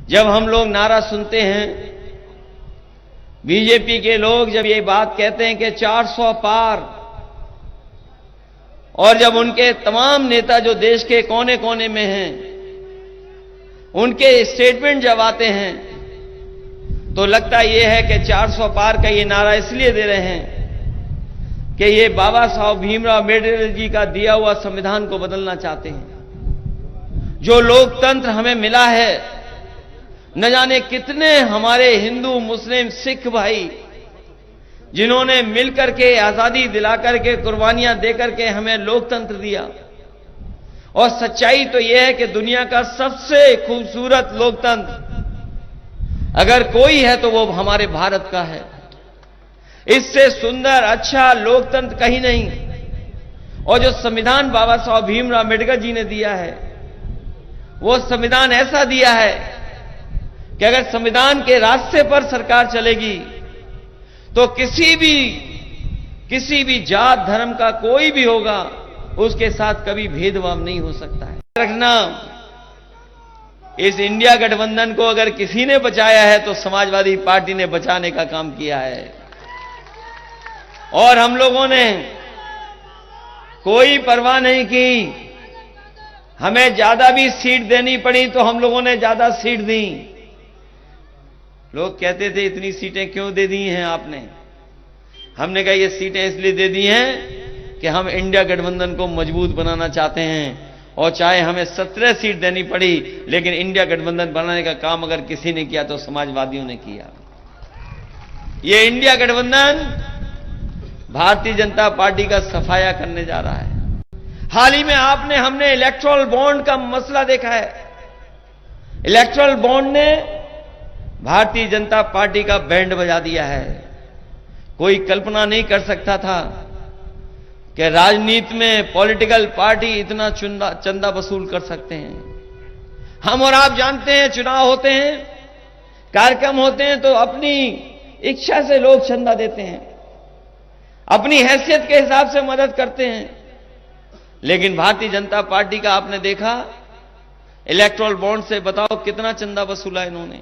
जब हम लोग नारा सुनते हैं, बीजेपी के लोग जब ये बात कहते हैं कि 400 पार, और जब उनके तमाम नेता जो देश के कोने कोने में हैं, उनके स्टेटमेंट जब आते हैं, तो लगता यह है कि 400 पार का ये नारा इसलिए दे रहे हैं कि ये बाबा साहब भीमराव अम्बेडकर जी का दिया हुआ संविधान को बदलना चाहते हैं। जो लोकतंत्र हमें मिला है, न जाने कितने हमारे हिंदू मुस्लिम सिख भाई जिन्होंने मिलकर के आजादी दिलाकर के कुर्बानियां देकर के हमें लोकतंत्र दिया, और सच्चाई तो यह है कि दुनिया का सबसे खूबसूरत लोकतंत्र अगर कोई है तो वो हमारे भारत का है। इससे सुंदर अच्छा लोकतंत्र कहीं नहीं। और जो संविधान बाबा साहब भीमराव अम्बेडकर जी ने दिया है, वो संविधान ऐसा दिया है कि अगर संविधान के रास्ते पर सरकार चलेगी तो किसी भी जात धर्म का कोई भी होगा, उसके साथ कभी भेदभाव नहीं हो सकता है। रखना, इस इंडिया गठबंधन को अगर किसी ने बचाया है तो समाजवादी पार्टी ने बचाने का काम किया है। और हम लोगों ने कोई परवाह नहीं की, हमें ज्यादा भी सीट देनी पड़ी तो हम लोगों ने ज्यादा सीट दी। लोग कहते थे इतनी सीटें क्यों दे दी हैं आपने? हमने कहा ये सीटें इसलिए दे दी हैं कि हम इंडिया गठबंधन को मजबूत बनाना चाहते हैं, और चाहे हमें 17 सीट देनी पड़ी, लेकिन इंडिया गठबंधन बनाने का काम अगर किसी ने किया तो समाजवादियों ने किया। ये इंडिया गठबंधन भारतीय जनता पार्टी का सफाया करने जा रहा है। हाल ही में हमने इलेक्टोरल बॉन्ड का मसला देखा है। इलेक्टोरल बॉन्ड ने भारतीय जनता पार्टी का बैंड बजा दिया है। कोई कल्पना नहीं कर सकता था कि राजनीति में पॉलिटिकल पार्टी इतना चंदा वसूल कर सकते हैं। हम और आप जानते हैं, चुनाव होते हैं, कार्यक्रम होते हैं, तो अपनी इच्छा से लोग चंदा देते हैं, अपनी हैसियत के हिसाब से मदद करते हैं। लेकिन भारतीय जनता पार्टी का आपने देखा, इलेक्टोरल बॉन्ड से बताओ कितना चंदा वसूला इन्होंने।